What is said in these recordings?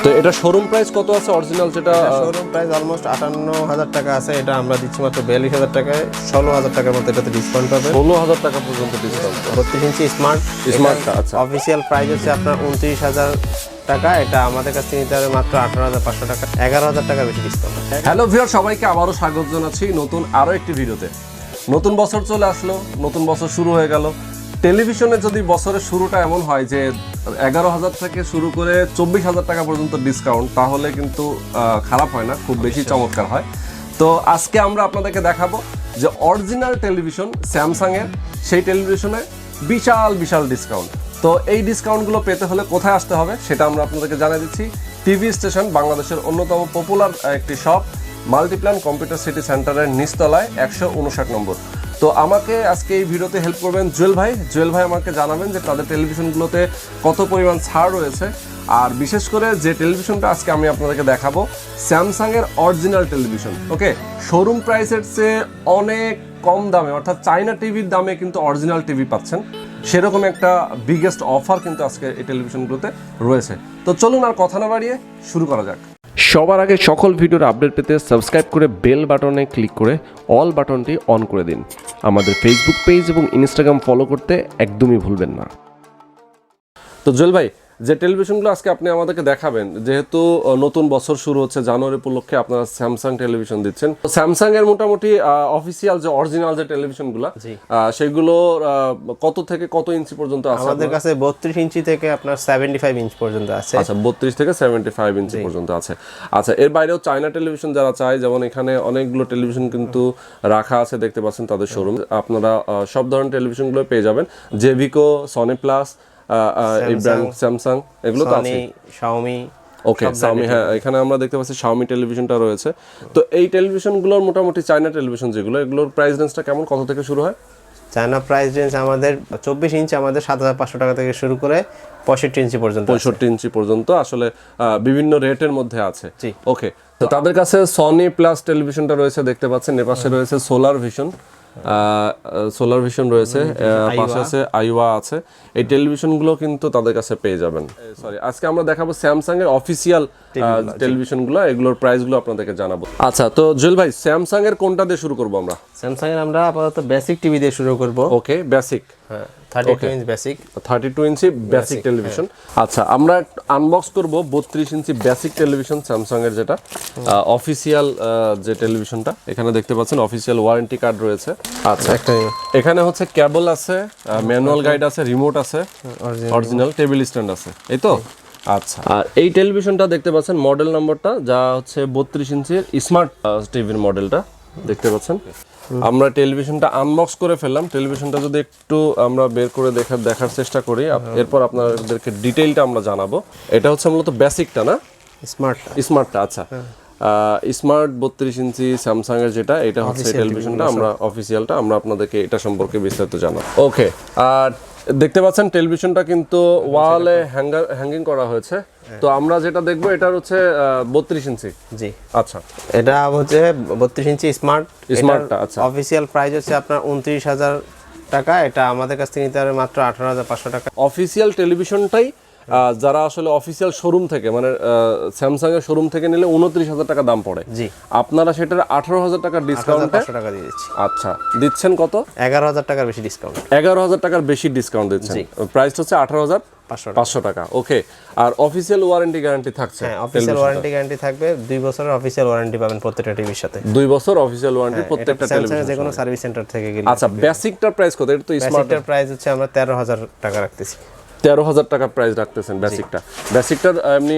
তো এটা showroom price কত আছে অরিজিনাল যেটা? শোরুম প্রাইস অলমোস্ট 58,000 টাকা আছে, এটা আমরা দিচ্ছি মাত্র 42,000 টাকায়। 16,000 টাকার মধ্যে এটাতে ডিসকাউন্ট পাবে। 16,000 টাকা পর্যন্ত ডিসকাউন্ট। 32 ইঞ্চি স্মার্টটা আচ্ছা অফিসিয়াল প্রাইস হচ্ছে আপনার 29,000 টাকা, এটা আমাদের কাছ থেকে নিতে হবে মাত্র 18,500 টাকা, 11,000 টাকার বেশি ডিসকাউন্ট। হ্যালো ভিউয়ার, সবাইকে আবারও স্বাগত জানাচ্ছি নতুন আরও একটি ভিডিওতে। নতুন বছর চলে আসলো, নতুন বছর শুরু হয়ে গেল। টেলিভিশনে যদি বছরের শুরুটা এমন হয় যে 11,000 থেকে শুরু করে 24,000 টাকা পর্যন্ত ডিসকাউন্ট, তাহলে কিন্তু খারাপ হয় না, খুব বেশি চমৎকার হয়। তো আজকে আমরা আপনাদেরকে দেখাবো যে অরিজিনাল টেলিভিশন স্যামসাংয়ের, সেই টেলিভিশনে বিশাল বিশাল ডিসকাউন্ট। তো এই ডিসকাউন্টগুলো পেতে হলে কোথায় আসতে হবে সেটা আমরা আপনাদেরকে জানিয়ে দিচ্ছি। টিভি স্টেশন, বাংলাদেশের অন্যতম পপুলার একটি শপ, মাল্টিপ্ল্যান কম্পিউটার সিটি সেন্টারের নিচতলায় 159 নম্বর। তো আমাকে আজকে এই ভিডিওতে হেল্প করবেন জুয়েল ভাই। জুয়েল ভাই আমাকে জানাবেন যে তাদের টেলিভিশনগুলোতে কত পরিমাণ ছাড় রয়েছে, আর বিশেষ করে যে টেলিভিশনটা আজকে আমি আপনাদেরকে দেখাবো স্যামসাংয়ের অরিজিনাল টেলিভিশন। ওকে, শোরুম প্রাইসের চেয়ে অনেক কম দামে, অর্থাৎ চাইনা টিভির দামে কিন্তু অরিজিনাল টিভি পাচ্ছেন। সেরকম একটা বিগেস্ট অফার কিন্তু আজকে এই টেলিভিশনগুলোতে রয়েছে। তো চলুন আর কথা না বাড়িয়ে শুরু করা যাক। সবার আগে সকল ভিডিওর আপডেট পেতে সাবস্ক্রাইব করে বেল বাটনে ক্লিক করে অল বাটনটি অন করে দিন। আমাদের ফেসবুক পেজ এবং ইনস্টাগ্রাম ফলো করতে একদমই ভুলবেন না। তো জুয়েল ভাই, যে টেলিভিশনগুলো আজকে আপনি আমাদেরকে দেখাবেন, যেহেতু নতুন বছর শুরু হচ্ছে, জানুয়ারি উপলক্ষে আপনারা স্যামসাং টেলিভিশন দিচ্ছেন। স্যামসাং এর মোটামুটি অফিসিয়াল যে অরিজিনাল যে টেলিভিশনগুলো, সেগুলো কত থেকে কত ইঞ্চি পর্যন্ত আছে? আমাদের কাছে 32 ইঞ্চি থেকে আপনার 75 ইঞ্চ পর্যন্ত আছে। আচ্ছা, 32 থেকে 75 ইঞ্চি পর্যন্ত আছে। আচ্ছা, এর বাইরেও চায়না টেলিভিশন যারা চায়, যেমন এখানে অনেকগুলো টেলিভিশন কিন্তু রাখা আছে, দেখতে পাচ্ছেন তাদের শোরুম। আপনারা সব ধরনের টেলিভিশনগুলো পেয়ে যাবেন। জেভিকো, সনি প্লাস, এই ব্র্যান্ড স্যামসাং, এগুলো তো আছে। শাওমি, ওকে, শাওমি, হ্যাঁ, এখানে আমরা দেখতে পাচ্ছি শাওমি টেলিভিশনটা রয়েছে। তো এই টেলিভিশনগুলোর মোটামুটি চায়না টেলিভিশন যেগুলো, এগুলোর প্রাইস রেঞ্জটা কেমন, কত থেকে শুরু হয়? চায়না প্রাইস রেঞ্জ আমাদের 24 ইঞ্চি আমাদের 7,500 টাকা থেকে শুরু করে 65 ইঞ্চি পর্যন্ত। 65 ইঞ্চি পর্যন্ত আসলে বিভিন্ন রেটের মধ্যে আছে। ওকে, তো তাদের কাছে সনি প্লাস টেলিভিশনটা রয়েছে, দেখতে পাচ্ছেন। এর পাশে রয়েছে সোলার ভিশন রয়েছে, পাশে আছে আইওয়া আছে। এই টেলিভিশনগুলো কিন্তু তাদের কাছে পেয়ে যাবেন। সরি, আজকে আমরা দেখাবো স্যামসাং এর অফিসিয়াল টেলিভিশনগুলো, এগুলোর প্রাইসগুলো আপনাদেরকে জানাবো। আচ্ছা, তো জুয়েল ভাই, স্যামসাং এর কোনটা দিয়ে শুরু করব আমরা? স্যামসাং এর আমরা আপাতত বেসিক টিভি দিয়ে শুরু করব। ওকে, বেসিক, হ্যাঁ, 32 ইঞ্চ বেসিক, 32 ইঞ্চি বেসিক টেলিভিশন। আচ্ছা, আমরা আনবক্স করব 32 ইঞ্চি বেসিক টেলিভিশন স্যামসাং এর, যেটা অফিসিয়াল যে টেলিভিশনটা। এখানে দেখতে পাচ্ছেন অফিসিয়াল ওয়ারেন্টি কার্ড রয়েছে। আচ্ছা, এখানে হচ্ছে কেবল আছে, ম্যানুয়াল গাইড আছে, রিমোট আছে, অরিজিনাল টেবিল স্ট্যান্ড আছে, এই তো। আচ্ছা, আর এই টেলিভিশনটা দেখতে পাচ্ছেন মডেল নম্বরটা, যা হচ্ছে 32 ইঞ্চির স্মার্ট টিভির মডেলটা দেখতে পাচ্ছেন। আমরা টেলিভিশনটা আনবক্স করে ফেললাম। টেলিভিশনটা যদি একটু আমরা বের করে দেখার চেষ্টা করি, এরপর আপনাদেরকে ডিটেইলটা আমরা জানাবো। এটা হচ্ছে মূলত বেসিকটা, না স্মার্টটা? আচ্ছা, স্মার্ট 32 ইঞ্চি স্যামসাং এর যেটা, এটা হচ্ছে টেলিভিশনটা, আমরা অফিসিয়ালটা, আমরা আপনাদেরকে এটা সম্পর্কে বিস্তারিত জানাবো। ওকে, আর দেখতে পাচ্ছেন টেলিভিশনটা কিন্তু ওয়ালে হ্যাঙ্গিং করা হয়েছে। তো আমরা যেটা দেখবো এটা হচ্ছে 32 ইঞ্চি। জি, আচ্ছা, এটা হচ্ছে 32 ইঞ্চি স্মার্টটা। আচ্ছা, অফিসিয়াল প্রাইস হচ্ছে আপনার 29,000 টাকা, এটা আমাদের কাছ থেকে নিতে হবে মাত্র 18,500 টাকা। অফিসিয়াল টেলিভিশনটাই যারা আসলে অফিসিয়াল শোরুম থেকে, মানে স্যামসাং এর শোরুম থেকে নিলে 29,000 টাকা দাম পড়ে। জি, আপনারা সেটার 18,000 টাকা ডিসকাউন্টে 500 টাকা দিয়ে দিচ্ছি। আচ্ছা, দিচ্ছেন কত? 11,000 টাকার বেশি ডিসকাউন্ট। 11,000 টাকার বেশি ডিসকাউন্ট দিচ্ছেন। প্রাইস হচ্ছে 18,500 টাকা। ওকে, আর অফিসিয়াল ওয়ারেন্টি গ্যারান্টি থাকছে? হ্যাঁ, অফিসিয়াল ওয়ারেন্টি গ্যারান্টি থাকবে, 2 বছরের অফিসিয়াল ওয়ারেন্টি পাবেন প্রত্যেকটা টিভির সাথে। 2 বছর অফিসিয়াল ওয়ারেন্টি প্রত্যেকটা টেলিভিশন, যে কোনো সার্ভিস সেন্টার থেকে গেলে। আচ্ছা, বেসিকটার প্রাইস কত? এটা তো স্মার্টের প্রাইস হচ্ছে আমরা 13,000 টাকা রাখতেছি। 13,000 টাকা প্রাইস রাখতেছেন বেসিকটার। এমনি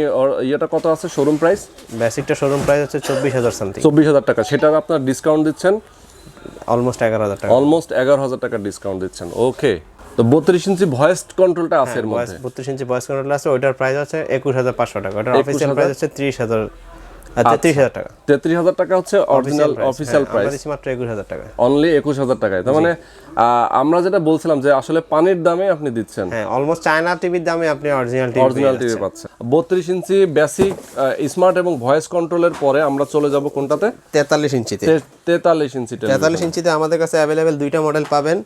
ইয়েটা কত আছে শোরুম প্রাইস? বেসিকটা শোরুম প্রাইস হচ্ছে 24,000 সামথিং। 24,000 টাকা, সেটার আপনার ডিসকাউন্ট দিচ্ছেন অলমোস্ট 11,000 টাকা। অলমোস্ট 11,000 টাকা ডিসকাউন্ট দিচ্ছেন। ওকে, তো 32 ইঞ্চি ভয়েস কন্ট্রোলটা আছে এর মধ্যে? 32 ইঞ্চি ভয়েস কন্ট্রোল আছে, ওইটার প্রাইস হচ্ছে 21,500 টাকা। ওটার অফিসিয়াল প্রাইস হচ্ছে 30,000, 33,000 টাকা। 33,000 টাকা হচ্ছে অরিজিনাল অফিসিয়াল প্রাইস, মাত্র 21,000 টাকা, অনলি 21,000 টাকায়। তার মানে আমরা যেটা বলছিলাম যে আসলে পানির দামে আপনি দিচ্ছেন। হ্যাঁ, অলমোস্ট চায়না টিভির দামে আপনি অরিজিনাল টিভি পাচ্ছেন। 32 ইঞ্চি বেসিক স্মার্ট এবং ভয়েস কন্ট্রোলের পরে আমরা চলে যাব কোনটাতে? 43 ইঞ্চিতে। 43 ইঞ্চিতে আমাদের কাছে অ্যাভেলেবেল দুইটা মডেল পাবেন।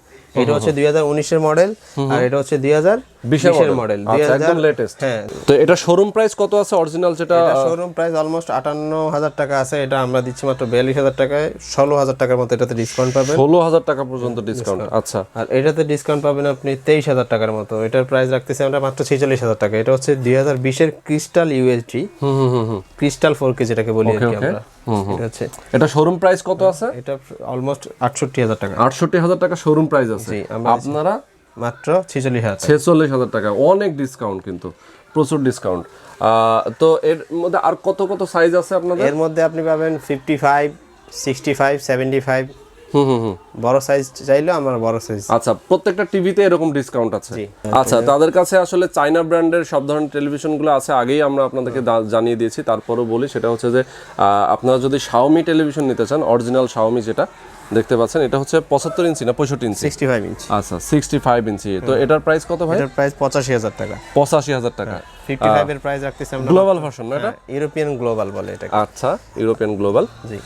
এটা হচ্ছে 2019 এর মডেল আর এটা হচ্ছে 2020 এর মডেল। একদম লেটেস্ট। হ্যাঁ, তো এটা শোরুম প্রাইস কত আছে অরিজিনাল যেটা? এটা শোরুম প্রাইস অলমোস্ট 58,000 টাকা আছে, এটা আমরা দিচ্ছি মাত্র 42,000 টাকায়। 16,000 টাকার মতো এটাতে ডিসকাউন্ট পাবেন। 16,000 টাকা পর্যন্ত ডিসকাউন্ট। আচ্ছা, আর এটাতে ডিসকাউন্ট পাবেন আপনি 23,000 টাকার মতো। এটার প্রাইস রাখতেছি আমরা মাত্র 46,000 টাকা। এটা হচ্ছে 2020 এর ক্রিস্টাল ইউএসডি, ক্রিস্টাল 4K যেটাকে বলি আর কি আমরা। এটা হচ্ছে, এটা শোরুম প্রাইস কত আছে? এটা অলমোস্ট 68,000 টাকা। 68,000 টাকা শোরুম প্রাইস আছে। আপনারা মাত্র 46,000। 46,000 টাকা, অনেক ডিসকাউন্ট, কিন্তু প্রচুর ডিসকাউন্ট। তো এর মধ্যে আর কত কত সাইজ আছে আপনাদের? এর মধ্যে আপনি পাবেন 55, 65, 75। বড় সাইজ চাইলে আমরা বড় সাইজ। আচ্ছা, প্রত্যেকটা টিভিতে এরকম ডিসকাউন্ট আছে? আচ্ছা, তাদের কাছে আসলে চাইনা ব্র্যান্ডের সব ধরনের টেলিভিশনগুলো আছে, আগেই আমরা আপনাদেরকে জানিয়ে দিয়েছি, তারপরও বলি, সেটা হচ্ছে যে আপনারা যদি শাওমি টেলিভিশন নিতে চান, অরিজিনাল শাওমি যেটা দেখতে পাচ্ছেন, এটা হচ্ছে 75 ইঞ্চি না 65 ইঞ্চি? 65 ইঞ্চি। আচ্ছা, 65 ইঞ্চি। তো এটার প্রাইস কত ভাই? এটার প্রাইস 85,000 টাকা। 85,000 টাকা। 55 এর প্রাইস রাখতেছি আমরা গ্লোবাল ভার্সন না এটা? ইউরোপিয়ান গ্লোবাল বলে এটা। আচ্ছা, ইউরোপিয়ান গ্লোবাল। জি।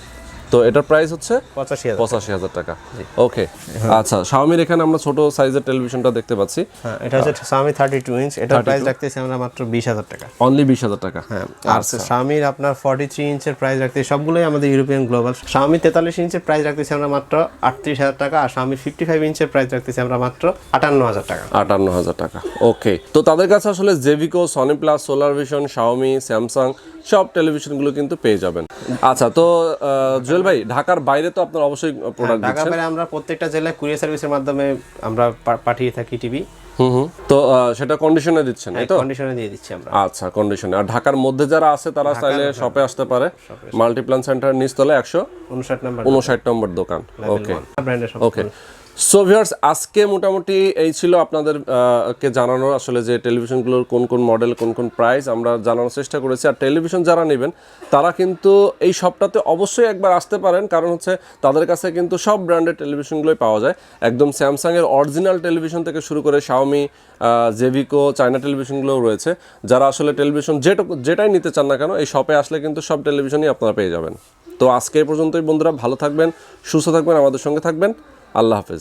তো এটার প্রাইস হচ্ছে 85,000 টাকা। ওকে। আচ্ছা, শাওমির এখানে আমরা ছোট সাইজের টেলিভিশনটা দেখতে পাচ্ছি। হ্যাঁ, এটা হচ্ছে Xiaomi 32 ইঞ্চ। এটার প্রাইস রাখতেছি আমরা মাত্র 20,000 টাকা। অনলি 20,000 টাকা। হ্যাঁ, আর Xiaomi আপনার 43 ইঞ্চের প্রাইস রাখতেছি, সবগুলোই আমাদের ইউরোপিয়ান গ্লোবাল। Xiaomi 43 ইঞ্চের প্রাইস রাখতেছি আমরা মাত্র 38,000 টাকা, আর Xiaomi 55 ইঞ্চের প্রাইস রাখতেছি আমরা মাত্র 58,000 টাকা। 58,000 টাকা। ওকে। তো তাদের কাছে আসলে Jvco, Sony Plus, Solar Vision, Xiaomi, Samsung সব টেলিভিশনগুলো কিন্তু পেয়ে যাবেন। আচ্ছা, তো জুয়েল ভাই, ঢাকার বাইরে তো আপনারা অবশ্যই প্রোডাক্ট দিচ্ছেন? ঢাকার বাইরে আমরা প্রত্যেকটা জেলায় কুরিয়ার সার্ভিসের মাধ্যমে আমরা পাঠিয়ে থাকি টিভি। তো সেটা কন্ডিশনে দিচ্ছেন, তাই তো? কন্ডিশনে দিয়ে দিচ্ছি আমরা। আচ্ছা, কন্ডিশনে। আর ঢাকার মধ্যে যারা আছে তারা চাইলে শপে আসতে পারে, মাল্টিপ্লান সেন্টার নিচতলায় 159 নম্বর দোকান। ওকে, ওকে। সো ভিউয়ার্স, আজকে মোটামুটি এই ছিল আপনাদের কে জানানোর আসলে যে টেলিভিশনগুলোর কোন কোন মডেল, কোন কোন প্রাইস আমরা জানানোর চেষ্টা করেছি। আর টেলিভিশন যারা নেবেন তারা কিন্তু এই শপটাতে অবশ্যই একবার আসতে পারেন, কারণ হচ্ছে তাদের কাছে কিন্তু সব ব্র্যান্ডের টেলিভিশনগুলোই পাওয়া যায়। একদম স্যামসাংয়ের অরিজিনাল টেলিভিশন থেকে শুরু করে শাওমি, জেভিকো, চায়না টেলিভিশনগুলোও রয়েছে। যারা আসলে টেলিভিশন যেটাই নিতে চান না কেন, এই শপে আসলে কিন্তু সব টেলিভিশনই আপনারা পেয়ে যাবেন। তো আজকে এই পর্যন্তই বন্ধুরা, ভালো থাকবেন, সুস্থ থাকবেন, আমাদের সঙ্গে থাকবেন। আল্লাহ হাফেজ।